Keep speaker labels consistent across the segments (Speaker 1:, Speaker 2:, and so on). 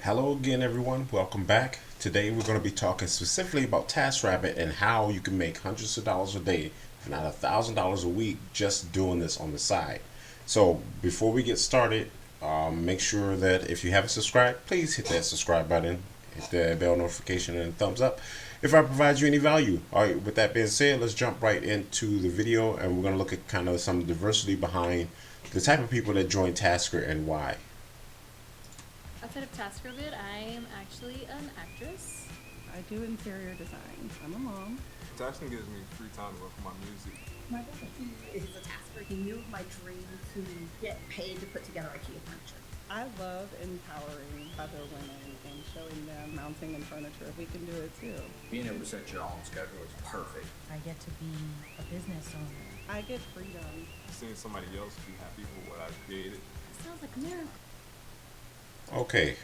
Speaker 1: Hello again, everyone. Welcome back. Today we're going to be talking specifically about Taskrabbit and how you can make hundreds of dollars a day, if not $1,000 a week, just doing this on the side. So before we get started, make sure that if you haven't subscribed, please hit that subscribe button, hit the bell notification and thumbs up if I provide you any value. All right, with that being said, let's jump right into the video and we're going to look at kind of some diversity behind the type of people that join Tasker and why.
Speaker 2: Outside of Taskrabbit, I am actually an actress.
Speaker 3: I do interior design. I'm a mom.
Speaker 4: Texting gives me free time to work on my music.
Speaker 5: My brother, he is a tasker. He knew my dream to get paid to put together IKEA furniture.
Speaker 3: I love empowering other women and showing them mounting and furniture. We can do it too.
Speaker 6: Being able to set your own schedule is perfect.
Speaker 7: I get to be a business owner.
Speaker 3: I get freedom.
Speaker 4: Seeing somebody else be happy with what I created.
Speaker 2: That sounds like a miracle.
Speaker 1: Okay.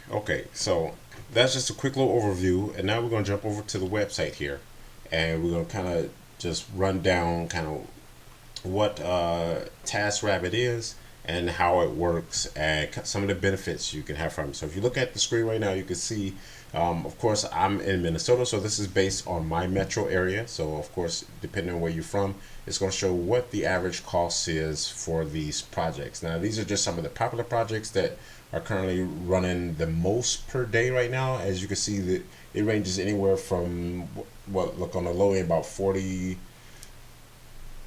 Speaker 1: So that's just a quick little overview, and now we're going to jump over to the website here, and we're going to kind of just run down kind of what TaskRabbit is and how it works and some of the benefits you can have from it. So if you look at the screen right now, you can see, of course, I'm in Minnesota, so this is based on my metro area. So of course, depending on where you're from, it's going to show what the average cost is for these projects. Now, these are just some of the popular projects that are currently running the most per day right now. As you can see, that it ranges anywhere from what look on the low end about 40.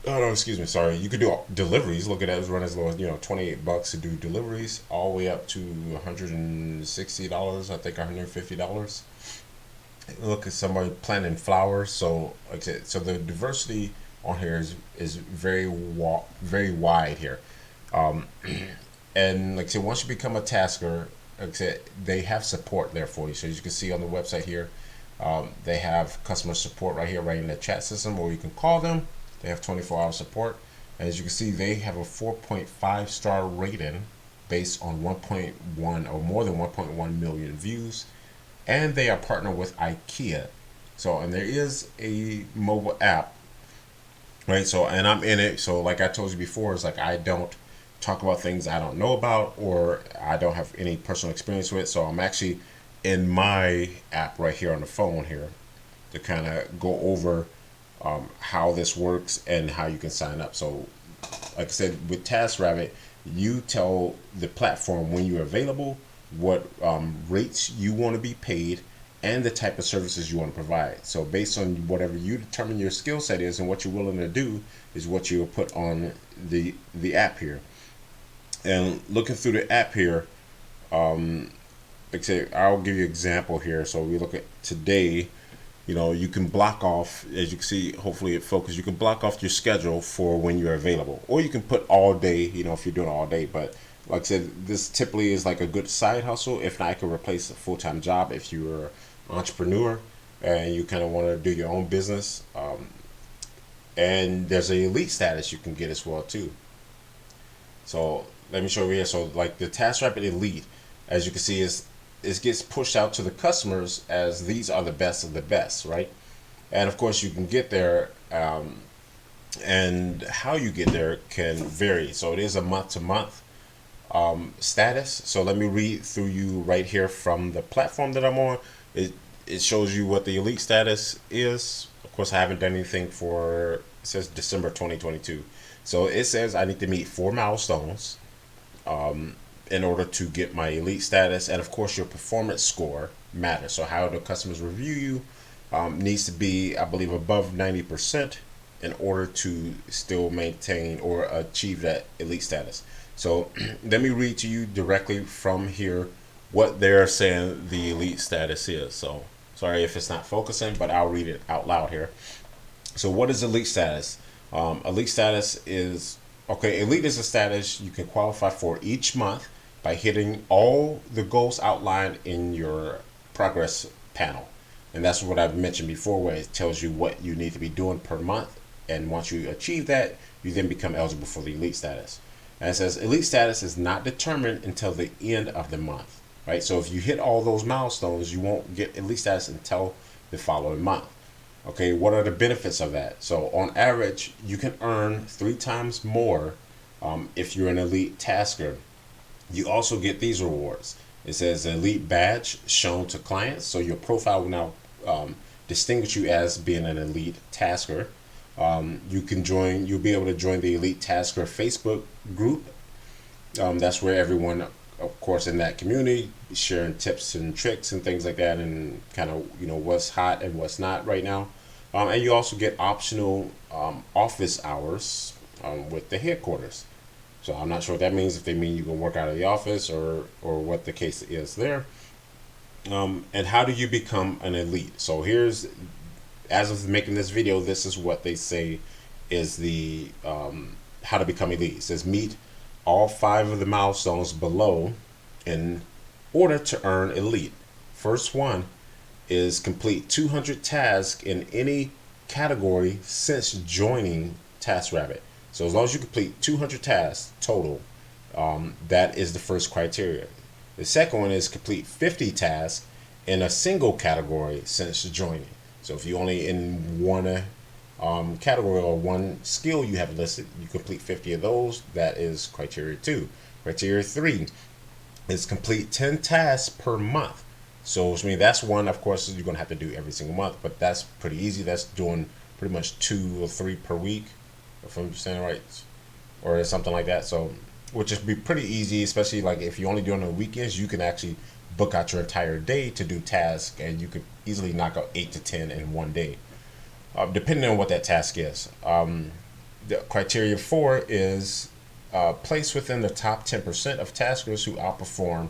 Speaker 1: Oh no, excuse me, sorry. You could do deliveries. Look at that, run as low as $28 to do deliveries, all the way up to $160. I think $150. Look at somebody planting flowers. So like I said, so the diversity on here is very wide here. Um, and like I said, once you become a tasker, like I said, they have support there for you. So as you can see on the website here, they have customer support right here, right in the chat system, or you can call them. They have 24-hour support. As you can see, they have a 4.5 star rating based on 1.1 or more than 1.1 million views, and they are partnered with IKEA. So, and there is a mobile app, right? So, and I'm in it. So, like I told you before, it's like I don't talk about things I don't know about or I don't have any personal experience with. So, I'm actually in my app right here on the phone here to kind of go over how this works and how you can sign up. So, like I said, with TaskRabbit, you tell the platform when you're available, what rates you want to be paid, and the type of services you want to provide. So based on whatever you determine your skill set is and what you're willing to do is what you'll put on the app here. And looking through the app here, like I say, I'll give you an example here. So we look at today. You can block off, as you can see, hopefully it focuses, you can block off your schedule for when you're available. Or you can put all day, if you're doing all day. But like I said, this typically is like a good side hustle. If not, it could replace a full-time job if you're an entrepreneur and you kind of want to do your own business. And there's an elite status you can get as well too. So let me show you here. So like the TaskRabbit Elite, as you can see, is it gets pushed out to the customers as these are the best of the best, right? And of course, you can get there, and how you get there can vary. So it is a month-to-month status. So let me read through you right here from the platform that I'm on. It shows you what the elite status is. Of course, I haven't done anything for, it says December 2022. So it says I need to meet 4 milestones. In order to get my elite status, and of course your performance score matters. So how the customers review you needs to be, I believe, above 90% in order to still maintain or achieve that elite status. So let me read to you directly from here what they're saying the elite status is. So sorry if it's not focusing, but I'll read it out loud here. So what is elite status? Elite status is, okay, elite is a status you can qualify for each month by hitting all the goals outlined in your progress panel. And that's what I've mentioned before, where it tells you what you need to be doing per month. And once you achieve that, you then become eligible for the elite status. And it says elite status is not determined until the end of the month, right? So if you hit all those milestones, you won't get elite status until the following month. Okay, what are the benefits of that? So on average, you can earn 3 times more if you're an elite tasker. You also get these rewards. It says elite badge shown to clients. So your profile will now distinguish you as being an elite tasker. You can join. You'll be able to join the elite tasker Facebook group. That's where everyone, of course, in that community sharing tips and tricks and things like that, and kind of what's hot and what's not right now. And you also get optional office hours with the headquarters. So I'm not sure what that means, if they mean you can work out of the office or what the case is there. And how do you become an elite? So here's, as of making this video, this is what they say is the how to become elite. It says meet all 5 of the milestones below in order to earn elite. First one is complete 200 tasks in any category since joining TaskRabbit. So as long as you complete 200 tasks total, that is the first criteria. The second one is complete 50 tasks in a single category since joining. So if you only in one category or one skill you have listed, you complete 50 of those, that is criteria 2. Criteria 3 is complete 10 tasks per month. So I mean, that's one, of course, you're going to have to do every single month, but that's pretty easy. That's doing pretty much 2 or 3 per week, if I'm saying right, or something like that. So which would be pretty easy, especially like if you're only doing it on the weekends, you can actually book out your entire day to do tasks, and you could easily knock out 8 to 10 in one day, depending on what that task is. The criteria 4 is placed within the top 10% of taskers who outperform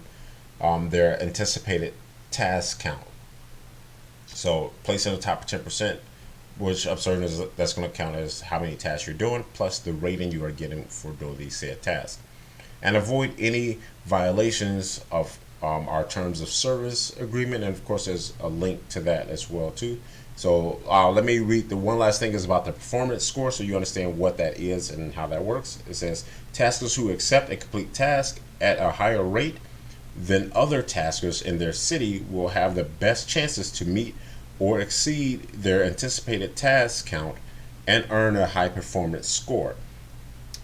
Speaker 1: their anticipated task count. So place in the top 10%, which I'm certain is that's going to count as how many tasks you're doing plus the rating you are getting for doing these said tasks. And avoid any violations of our terms of service agreement, and of course there's a link to that as well too. So let me read the one last thing is about the performance score, so you understand what that is and how that works. It says taskers who accept a complete task at a higher rate than other taskers in their city will have the best chances to meet or exceed their anticipated task count and earn a high performance score.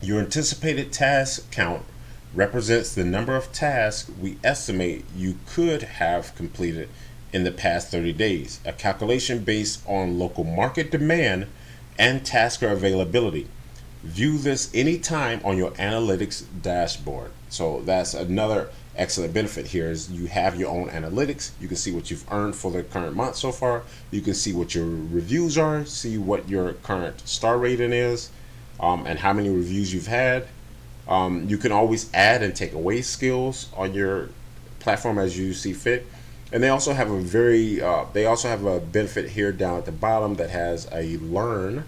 Speaker 1: Your anticipated task count represents the number of tasks we estimate you could have completed in the past 30 days, a calculation based on local market demand and tasker availability. View this anytime on your analytics dashboard. So that's another excellent benefit here is you have your own analytics. You can see what you've earned for the current month so far. You can see what your reviews are, see what your current star rating is, and how many reviews you've had. You can always add and take away skills on your platform as you see fit. And they also have a benefit here down at the bottom that has a learn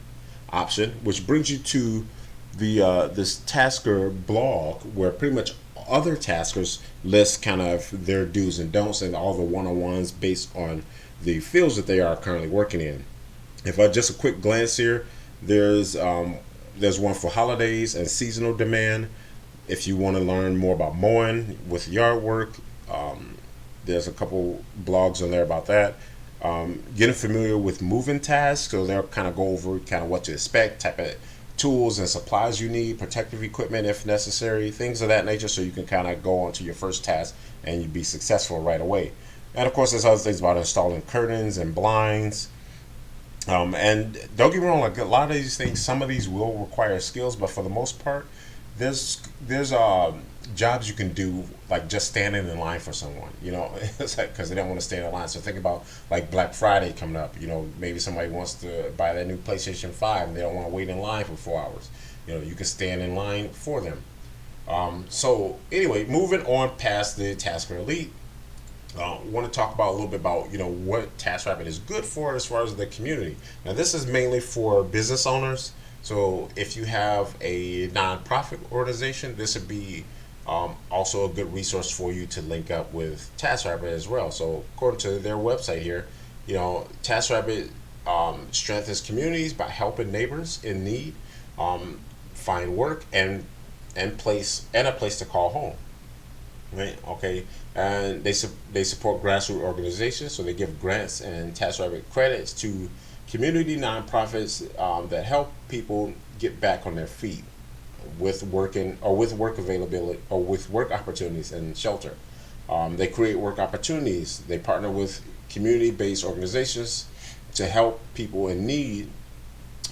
Speaker 1: option, which brings you to the this tasker blog where pretty much other taskers list kind of their do's and don'ts and all the one-on-ones based on the fields that they are currently working in. If I just a quick glance here, there's one for holidays and seasonal demand. If you want to learn more about mowing with yard work, there's a couple blogs on there about that. Getting familiar with moving tasks, so they'll kind of go over kind of what to expect, type of tools and supplies you need, protective equipment if necessary, things of that nature, so you can kind of go on to your first task and you'd be successful right away. And of course, there's other things about installing curtains and blinds. And don't get me wrong, like a lot of these things, some of these will require skills, but for the most part, there's jobs you can do like just standing in line for someone, it's like because they don't want to stand in line. So think about like Black Friday coming up, maybe somebody wants to buy that new PlayStation 5 and they don't want to wait in line for 4 hours. You can stand in line for them. So anyway, moving on past the Tasker Elite, want to talk about a little bit about what TaskRabbit is good for as far as the community. Now this is mainly for business owners. So if you have a nonprofit organization, this would be also a good resource for you to link up with TaskRabbit as well. So according to their website here, TaskRabbit strengthens communities by helping neighbors in need find work and a place to call home. Right? Okay, and they support grassroots organizations, so they give grants and TaskRabbit credits to community nonprofits that help people get back on their feet with work availability or with work opportunities and shelter. They create work opportunities. They partner with community-based organizations to help people in need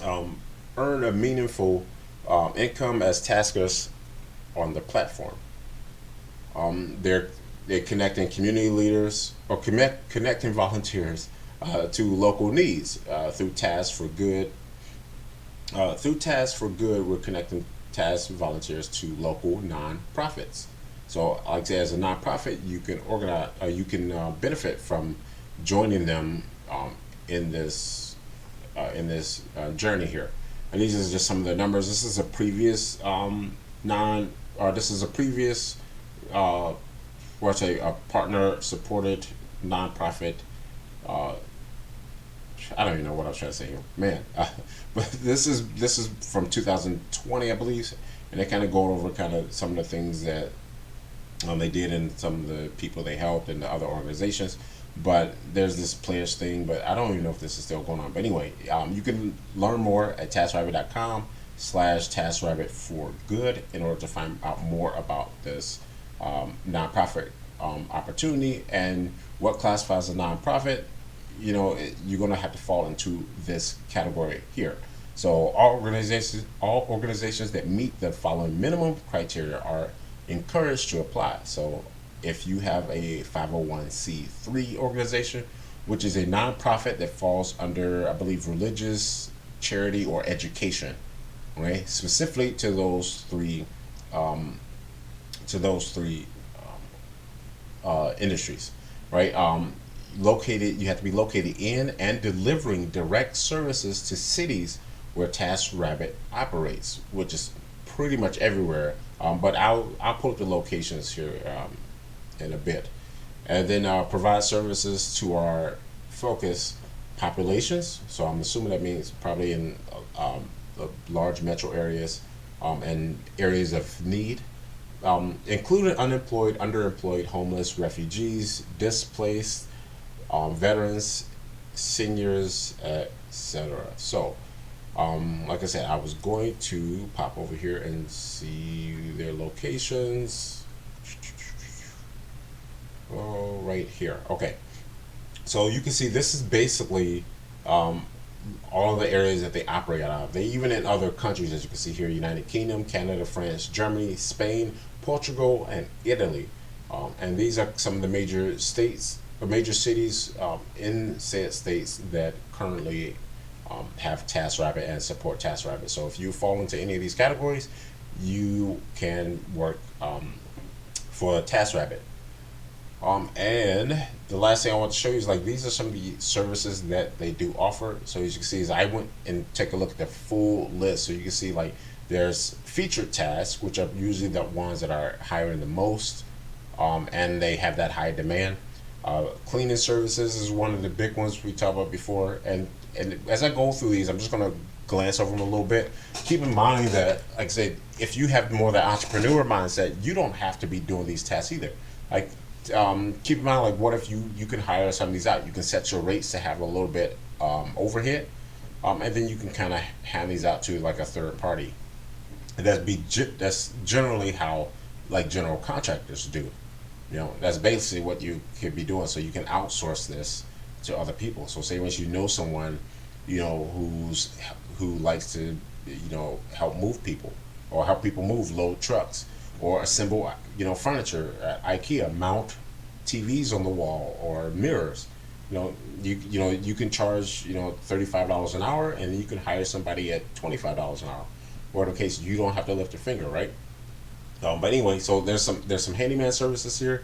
Speaker 1: um, earn a meaningful income as taskers on the platform. They're connecting community leaders or connecting volunteers to local needs through Tasks for Good. Through Tasks for Good, we're connecting task volunteers to local nonprofits. So, like I say, as a nonprofit, you can organize, you can benefit from joining them in this journey here. And these are just some of the numbers. This is a previous this is a previous, what's a partner supported nonprofit. Uh, I don't even know what I was trying to say here, man. But this is from 2020, I believe, and they kind of go over kind of some of the things that they did and some of the people they helped and the other organizations. But there's this pledge thing, but I don't even know if this is still going on. But anyway, you can learn more at taskrabbit.com/taskrabbit for good in order to find out more about this nonprofit opportunity and what classifies a nonprofit. You're going to have to fall into this category here. So all organizations that meet the following minimum criteria are encouraged to apply. So if you have a 501c3 organization, which is a nonprofit that falls under, I believe, religious, charity, or education, okay, specifically to those three industries, right? You have to be located in and delivering direct services to cities where TaskRabbit operates, which is pretty much everywhere. But I'll pull up the locations here in a bit, and then provide services to our focus populations. So I'm assuming that means probably in the large metro areas and areas of need, including unemployed, underemployed, homeless, refugees, displaced, veterans, seniors, etc. So, like I said, I was going to pop over here and see their locations. Oh, right here. Okay. So you can see this is basically all of the areas that they operate out of. They even in other countries, as you can see here: United Kingdom, Canada, France, Germany, Spain, Portugal, and Italy. And these are some of the major states or major cities in said states that currently have TaskRabbit and support TaskRabbit. So if you fall into any of these categories, you can work for TaskRabbit. And the last thing I want to show you is, like, these are some of the services that they do offer. So as you can see, is I went and take a look at the full list. So you can see, like, there's featured tasks, which are usually the ones that are hiring the most, and they have that high demand. Cleaning services is one of the big ones we talked about before. And as I go through these, I'm just going to glance over them a little bit. Keep in mind that, like I said, if you have more of the entrepreneur mindset, you don't have to be doing these tasks either. Like, keep in mind, like, what if you can hire some of these out? You can set your rates to have a little bit overhead, and then you can kind of hand these out to like a third party. And that's generally how, like, general contractors do. That's basically what you could be doing. So you can outsource this to other people. So say once you know someone, who likes to, help move people, or help people load trucks, or assemble, furniture at IKEA, mount TVs on the wall or mirrors. You can charge $35 an hour, and you can hire somebody at $25 an hour. Or in the case you don't have to lift a finger, right? But anyway, so there's some handyman services here.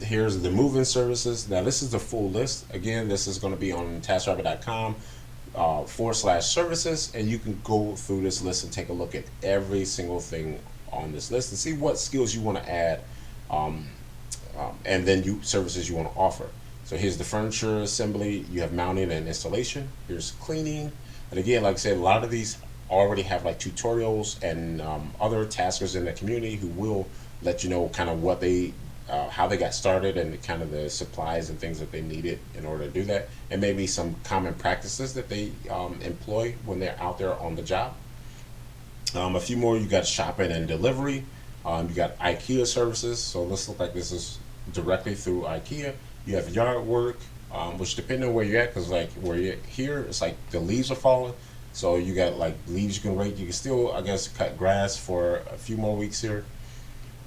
Speaker 1: Here's the moving services. Now this is the full list. Again, this is going to be on taskrabbit.com /services, and you can go through this list and take a look at every single thing on this list and see what skills you want to add, and then services you want to offer. So here's the furniture assembly. You have mounting and installation. Here's cleaning. And again, like I said, a lot of these already have like tutorials and other taskers in the community who will let you know kind of what they how they got started and kind of the supplies and things that they needed in order to do that, and maybe some common practices that they employ when they're out there on the job. A few more. You got shopping and delivery. You got IKEA services. So this looks like this is directly through IKEA. You have yard work, which depending on where you're at, because like where you're here, it's like the leaves are falling. So you got like leaves you can rake. You can still, I guess, cut grass for a few more weeks here.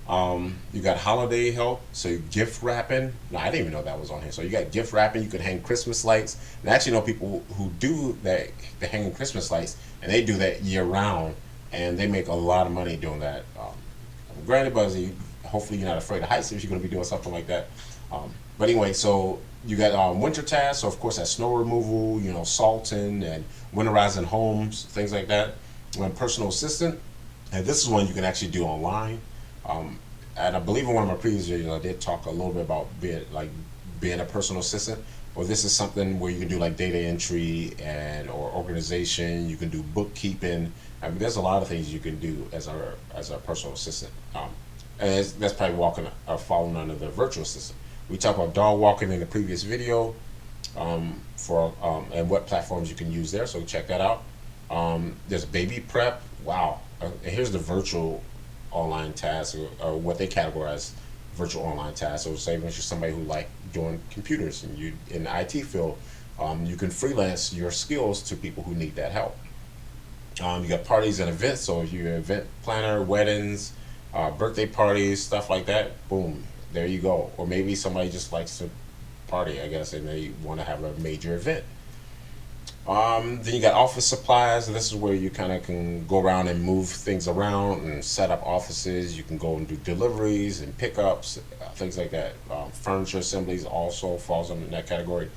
Speaker 1: You got holiday help, so gift wrapping. No, I didn't even know that was on here. So you got gift wrapping. You can hang Christmas lights. And I actually know people who do that. They hang Christmas lights, and they do that year round, and they make a lot of money doing that. Granted, but hopefully you're not afraid of heights if you're going to be doing something like that. But anyway, so you got winter tasks. So of course, that's snow removal, salting and winterizing homes, things like that. And personal assistant, and this is one you can actually do online. And I believe in one of my previous videos, I did talk a little bit about being a personal assistant. Well, this is something where you can do like data entry or organization. You can do bookkeeping. I mean, there's a lot of things you can do as a personal assistant. And that's probably falling under the virtual assistant. We talked about dog walking in the previous video, and what platforms you can use there. So check that out. There's baby prep. Wow. And here's the virtual online tasks, or what they categorize virtual online tasks. So say if you're somebody who like doing computers and you in the IT field, you can freelance your skills to people who need that help. You got parties and events. So if you're an event planner, weddings, birthday parties, stuff like that, boom, there you go. Or maybe somebody just likes to party, I guess, and they want to have a major event. Then you got office supplies, and this is where you kind of can go around and move things around and set up offices. You can go and do deliveries and pickups, things like that. Furniture assemblies also falls under that category.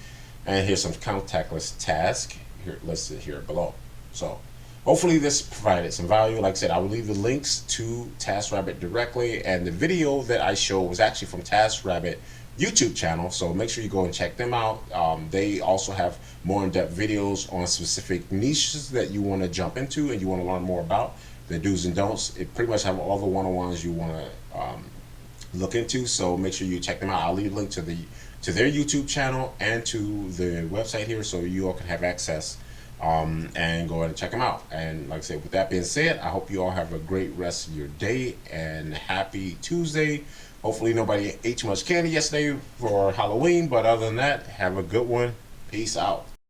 Speaker 1: And here's some contactless tasks listed here below. So hopefully this provided some value. Like I said, I will leave the links to Taskrabbit directly, and the video that I showed was actually from Taskrabbit YouTube channel, so make sure you go and check them out. They also have more in-depth videos on specific niches that you want to jump into and you want to learn more about, the do's and don'ts. It pretty much have all the one-on-ones you want to look into, so make sure you check them out. I'll leave a link to their YouTube channel and to the website here, so you all can have access and go ahead and check them out. And like I said, with that being said, I hope you all have a great rest of your day and happy Tuesday. Hopefully nobody ate too much candy yesterday for Halloween, but other than that, have a good one. Peace out.